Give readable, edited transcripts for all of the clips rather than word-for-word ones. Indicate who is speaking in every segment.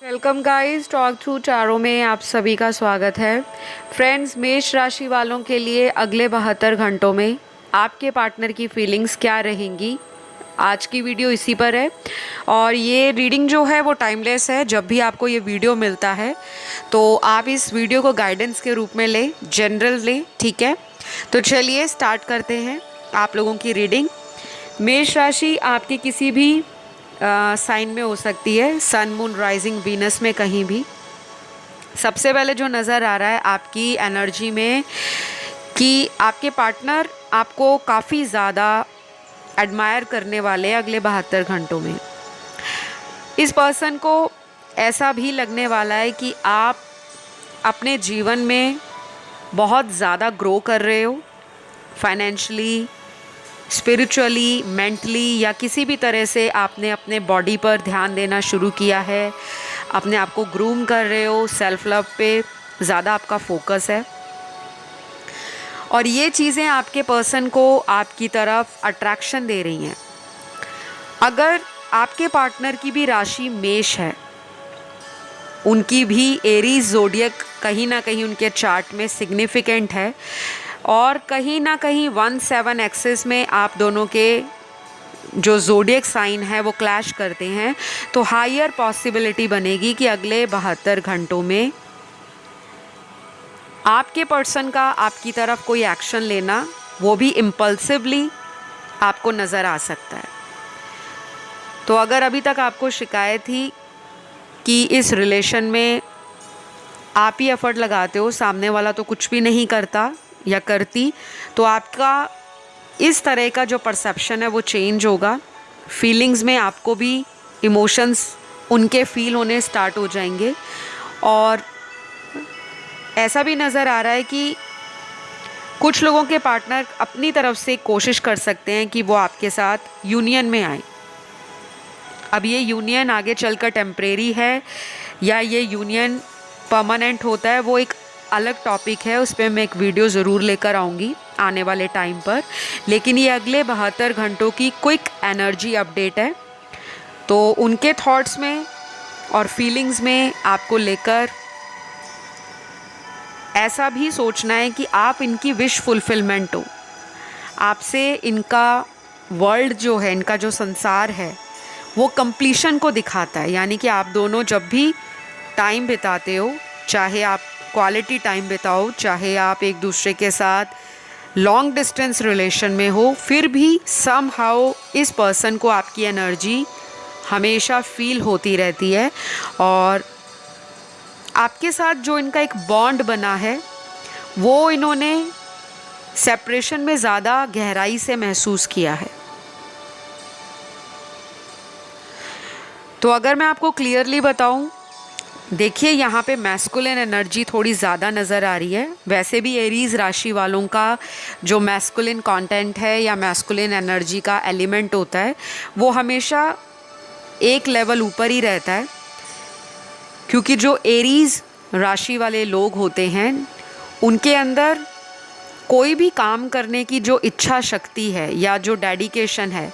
Speaker 1: Welcome guys, talk through चारों में आप सभी का स्वागत है। फ्रेंड्स, मेष राशि वालों के लिए अगले 72 घंटों में आपके पार्टनर की फीलिंग्स क्या रहेंगी, आज की वीडियो इसी पर है। और ये रीडिंग जो है वो टाइमलेस है। जब भी आपको ये वीडियो मिलता है तो आप इस वीडियो को गाइडेंस के रूप में लें, जनरल लें, ठीक है। तो चलिए स्टार्ट करते हैं आप लोगों की रीडिंग। मेष राशि आपकी किसी भी साइन में हो सकती है, सन, मून, राइजिंग, वीनस में कहीं भी। सबसे पहले जो नज़र आ रहा है आपकी एनर्जी में कि आपके पार्टनर आपको काफ़ी ज़्यादा एडमायर करने वाले हैं अगले 72 घंटों में। इस पर्सन को ऐसा भी लगने वाला है कि आप अपने जीवन में बहुत ज़्यादा ग्रो कर रहे हो, फाइनेंशियली, स्पिरिचुअली, मेंटली, या किसी भी तरह से आपने अपने बॉडी पर ध्यान देना शुरू किया है, अपने आप को ग्रूम कर रहे हो, सेल्फ लव पे ज़्यादा आपका फोकस है। और ये चीज़ें आपके पर्सन को आपकी तरफ अट्रैक्शन दे रही हैं। अगर आपके पार्टनर की भी राशि मेष है, उनकी भी एरीज ज़ोडिएक कहीं ना कहीं उनके चार्ट में सिग्निफिकेंट है, और कहीं ना कहीं 1-7 एक्सिस में आप दोनों के जो ज़ोडिएक साइन है वो क्लैश करते हैं, तो हायर पॉसिबिलिटी बनेगी कि अगले 72 घंटों में आपके पर्सन का आपकी तरफ कोई एक्शन लेना, वो भी इम्पल्सिवली, आपको नज़र आ सकता है। तो अगर अभी तक आपको शिकायत थी कि इस रिलेशन में आप ही एफर्ट लगाते हो, सामने वाला तो कुछ भी नहीं करता या करती, तो आपका इस तरह का जो परसेप्शन है वो चेंज होगा। फीलिंग्स में आपको भी इमोशंस उनके फील होने स्टार्ट हो जाएंगे। और ऐसा भी नज़र आ रहा है कि कुछ लोगों के पार्टनर अपनी तरफ से कोशिश कर सकते हैं कि वो आपके साथ यूनियन में आए। अब ये यूनियन आगे चलकर टेम्परेरी है या ये यूनियन परमानेंट होता है, वो एक अलग टॉपिक है, उस पर मैं एक वीडियो ज़रूर लेकर आऊँगी आने वाले टाइम पर। लेकिन ये अगले 72 घंटों की क्विक एनर्जी अपडेट है। तो उनके थॉट्स में और फीलिंग्स में आपको लेकर ऐसा भी सोचना है कि आप इनकी विश फुलफिलमेंट हो। आपसे इनका वर्ल्ड जो है, इनका जो संसार है, वो कंप्लीशन को दिखाता है। यानी कि आप दोनों जब भी टाइम बिताते हो, चाहे आप क्वालिटी टाइम बिताओ, चाहे आप एक दूसरे के साथ लॉन्ग डिस्टेंस रिलेशन में हो, फिर भी समहाउ इस पर्सन को आपकी एनर्जी हमेशा फील होती रहती है। और आपके साथ जो इनका एक बॉन्ड बना है वो इन्होंने सेपरेशन में ज़्यादा गहराई से महसूस किया है। तो अगर मैं आपको क्लियरली बताऊं, देखिए यहाँ पे मैस्कुलिन एनर्जी थोड़ी ज़्यादा नज़र आ रही है। वैसे भी एरीज़ राशि वालों का जो मैस्कुलिन कंटेंट है या मैस्कुलिन एनर्जी का एलिमेंट होता है वो हमेशा एक लेवल ऊपर ही रहता है, क्योंकि जो एरीज़ राशि वाले लोग होते हैं उनके अंदर कोई भी काम करने की जो इच्छा शक्ति है या जो डेडिकेशन है,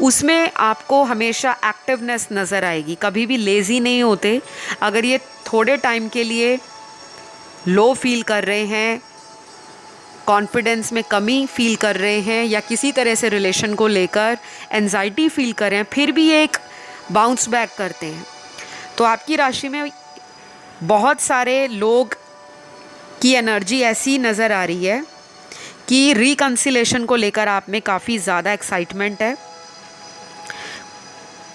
Speaker 1: उसमें आपको हमेशा एक्टिवनेस नज़र आएगी। कभी भी लेज़ी नहीं होते। अगर ये थोड़े टाइम के लिए लो फील कर रहे हैं, कॉन्फिडेंस में कमी फील कर रहे हैं, या किसी तरह से रिलेशन को लेकर एंजाइटी फील कर रहे हैं, फिर भी ये एक बाउंस बैक करते हैं। तो आपकी राशि में बहुत सारे लोग की एनर्जी ऐसी नज़र आ रही है कि रिकन्सिलेशन को लेकर आप में काफ़ी ज़्यादा एक्साइटमेंट है।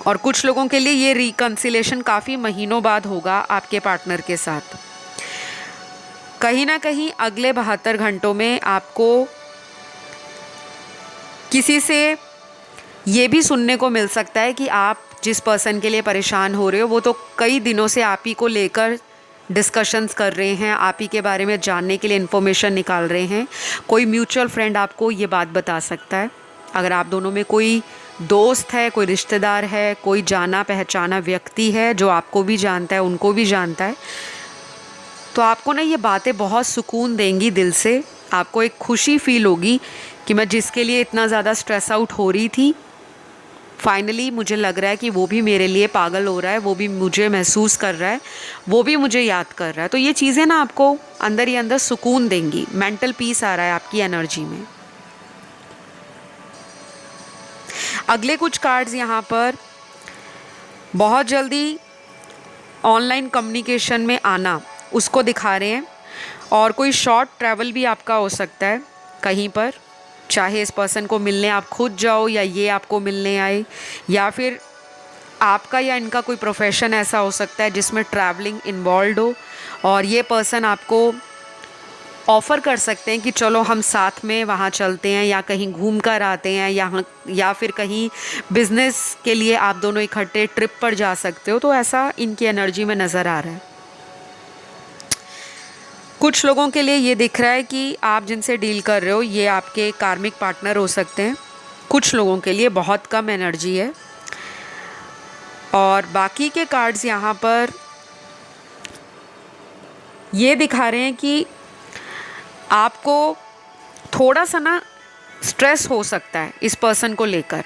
Speaker 1: और कुछ लोगों के लिए ये रिकन्सिलेशन काफ़ी महीनों बाद होगा आपके पार्टनर के साथ। कहीं ना कहीं अगले 72 घंटों में आपको किसी से ये भी सुनने को मिल सकता है कि आप जिस पर्सन के लिए परेशान हो रहे हो वो तो कई दिनों से आप ही को लेकर डिस्कशंस कर रहे हैं, आप ही के बारे में जानने के लिए इन्फॉर्मेशन निकाल रहे हैं। कोई म्यूचुअल फ्रेंड आपको ये बात बता सकता है। अगर आप दोनों में कोई दोस्त है, कोई रिश्तेदार है, कोई जाना पहचाना व्यक्ति है जो आपको भी जानता है, उनको भी जानता है, तो आपको ना ये बातें बहुत सुकून देंगी दिल से। आपको एक खुशी फील होगी कि मैं जिसके लिए इतना ज़्यादा स्ट्रेस आउट हो रही थी फाइनली मुझे लग रहा है कि वो भी मेरे लिए पागल हो रहा है, वो भी मुझे महसूस कर रहा है, वो भी मुझे याद कर रहा है। तो ये चीज़ें ना आपको अंदर ही अंदर सुकून देंगी, मेंटल पीस आ रहा है आपकी एनर्जी में। अगले कुछ कार्ड्स यहाँ पर बहुत जल्दी ऑनलाइन कम्युनिकेशन में आना उसको दिखा रहे हैं, और कोई शॉर्ट ट्रैवल भी आपका हो सकता है कहीं पर, चाहे इस पर्सन को मिलने आप खुद जाओ या ये आपको मिलने आए, या फिर आपका या इनका कोई प्रोफेशन ऐसा हो सकता है जिसमें ट्रैवलिंग इन्वॉल्व हो, और ये पर्सन आपको ऑफ़र कर सकते हैं कि चलो हम साथ में वहाँ चलते हैं, या कहीं घूम कर आते हैं, या फिर कहीं बिज़नेस के लिए आप दोनों इकट्ठे ट्रिप पर जा सकते हो। तो ऐसा इनकी एनर्जी में नज़र आ रहा है। कुछ लोगों के लिए ये दिख रहा है कि आप जिनसे डील कर रहे हो ये आपके कार्मिक पार्टनर हो सकते हैं। कुछ लोगों के लिए बहुत कम एनर्जी है। और बाकी के कार्ड्स यहाँ पर ये दिखा रहे हैं कि आपको थोड़ा सा ना स्ट्रेस हो सकता है इस पर्सन को लेकर,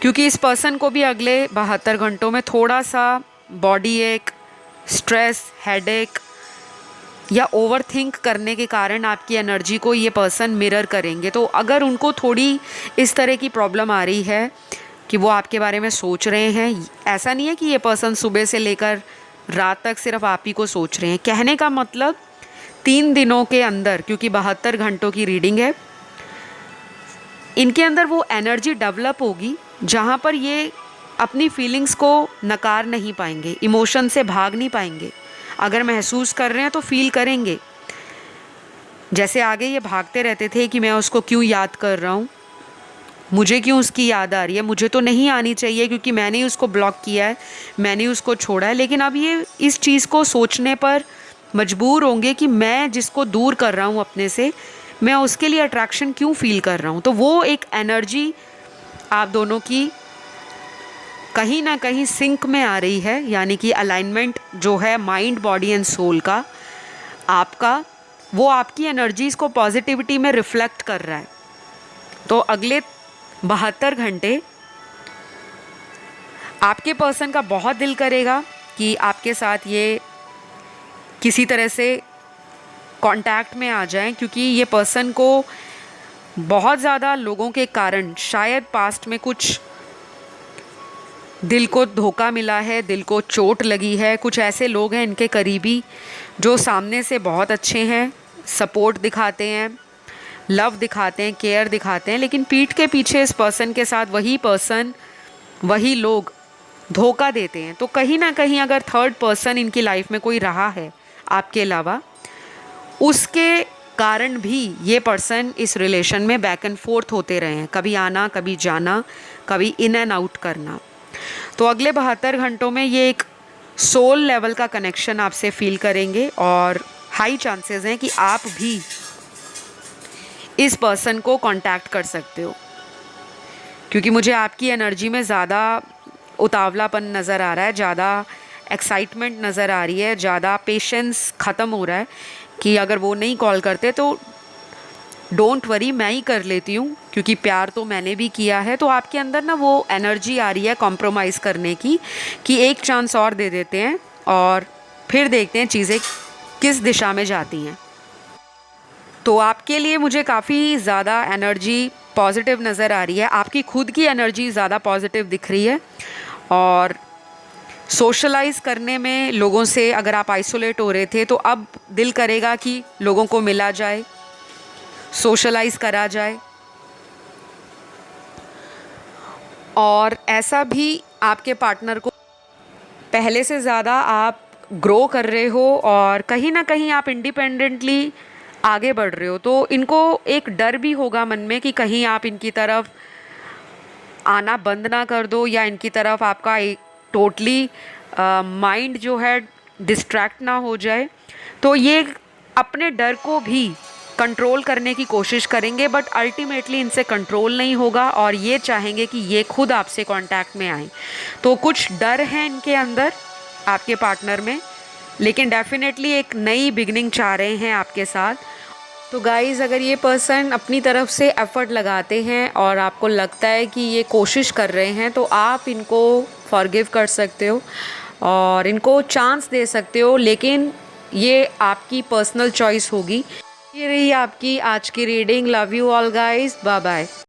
Speaker 1: क्योंकि इस पर्सन को भी अगले 72 घंटों में थोड़ा सा बॉडी एक, स्ट्रेस, हेडेक या ओवरथिंक करने के कारण आपकी एनर्जी को ये पर्सन मिरर करेंगे। तो अगर उनको थोड़ी इस तरह की प्रॉब्लम आ रही है कि वो आपके बारे में सोच रहे हैं, ऐसा नहीं है कि ये पर्सन सुबह से लेकर रात तक सिर्फ आप ही को सोच रहे हैं। कहने का मतलब 3 दिनों के अंदर, क्योंकि 72 घंटों की रीडिंग है, इनके अंदर वो एनर्जी डेवलप होगी जहाँ पर ये अपनी फीलिंग्स को नकार नहीं पाएंगे, इमोशन से भाग नहीं पाएंगे। अगर महसूस कर रहे हैं तो फील करेंगे। जैसे आगे ये भागते रहते थे कि मैं उसको क्यों याद कर रहा हूँ, मुझे क्यों उसकी याद आ रही है, मुझे तो नहीं आनी चाहिए क्योंकि मैंने ही उसको ब्लॉक किया है, मैंने उसको छोड़ा है। लेकिन अब ये इस चीज़ को सोचने पर मजबूर होंगे कि मैं जिसको दूर कर रहा हूँ अपने से, मैं उसके लिए अट्रैक्शन क्यों फील कर रहा हूँ। तो वो एक एनर्जी आप दोनों की कहीं ना कहीं सिंक में आ रही है, यानी कि अलाइनमेंट जो है माइंड, बॉडी एंड सोल का आपका, वो आपकी एनर्जीज़ को पॉजिटिविटी में रिफ्लेक्ट कर रहा है। तो अगले 72 घंटे आपके पर्सन का बहुत दिल करेगा कि आपके साथ ये किसी तरह से कांटेक्ट में आ जाएं, क्योंकि ये पर्सन को बहुत ज़्यादा लोगों के कारण शायद पास्ट में कुछ दिल को धोखा मिला है, दिल को चोट लगी है। कुछ ऐसे लोग हैं इनके करीबी जो सामने से बहुत अच्छे हैं, सपोर्ट दिखाते हैं, लव दिखाते हैं, केयर दिखाते हैं, लेकिन पीठ के पीछे इस पर्सन के साथ वही पर्सन, वही लोग धोखा देते हैं। तो कहीं ना कहीं अगर थर्ड पर्सन इनकी लाइफ में कोई रहा है आपके अलावा, उसके कारण भी ये पर्सन इस रिलेशन में बैक एंड फोर्थ होते रहे हैं, कभी आना, कभी जाना, कभी इन एंड आउट करना। तो अगले 72 घंटों में ये एक सोल लेवल का कनेक्शन आपसे फील करेंगे, और हाई चांसेस हैं कि आप भी इस पर्सन को कांटेक्ट कर सकते हो, क्योंकि मुझे आपकी एनर्जी में ज़्यादा उतावलापन नज़र आ रहा है, ज़्यादा एक्साइटमेंट नज़र आ रही है, ज़्यादा पेशेंस ख़त्म हो रहा है कि अगर वो नहीं कॉल करते तो डोंट वरी, मैं ही कर लेती हूँ, क्योंकि प्यार तो मैंने भी किया है। तो आपके अंदर ना वो एनर्जी आ रही है कॉम्प्रोमाइज़ करने की, कि एक चांस और दे देते हैं और फिर देखते हैं चीज़ें किस दिशा में जाती हैं। तो आपके लिए मुझे काफ़ी ज़्यादा एनर्जी पॉजिटिव नज़र आ रही है, आपकी खुद की एनर्जी ज़्यादा पॉजिटिव दिख रही है। और सोशलाइज़ करने में लोगों से अगर आप आइसोलेट हो रहे थे, तो अब दिल करेगा कि लोगों को मिला जाए, सोशलाइज़ करा जाए। और ऐसा भी आपके पार्टनर को पहले से ज़्यादा आप ग्रो कर रहे हो, और कहीं ना कहीं आप इंडिपेंडेंटली आगे बढ़ रहे हो। तो इनको एक डर भी होगा मन में कि कहीं आप इनकी तरफ आना बंद ना कर दो, या इनकी तरफ आपका एक टोटली माइंड जो है डिस्ट्रैक्ट ना हो जाए। तो ये अपने डर को भी कंट्रोल करने की कोशिश करेंगे, बट अल्टीमेटली इनसे कंट्रोल नहीं होगा, और ये चाहेंगे कि ये खुद आपसे कांटेक्ट में आए। तो कुछ डर है इनके अंदर आपके पार्टनर में, लेकिन डेफिनेटली एक नई बिगनिंग चाह रहे हैं आपके साथ। तो गाइज़, अगर ये पर्सन अपनी तरफ से एफ़र्ट लगाते हैं और आपको लगता है कि ये कोशिश कर रहे हैं, तो आप इनको फॉरगिव कर सकते हो और इनको चांस दे सकते हो, लेकिन ये आपकी पर्सनल चॉइस होगी। ये रही आपकी आज की reading. Love you all guys, bye bye.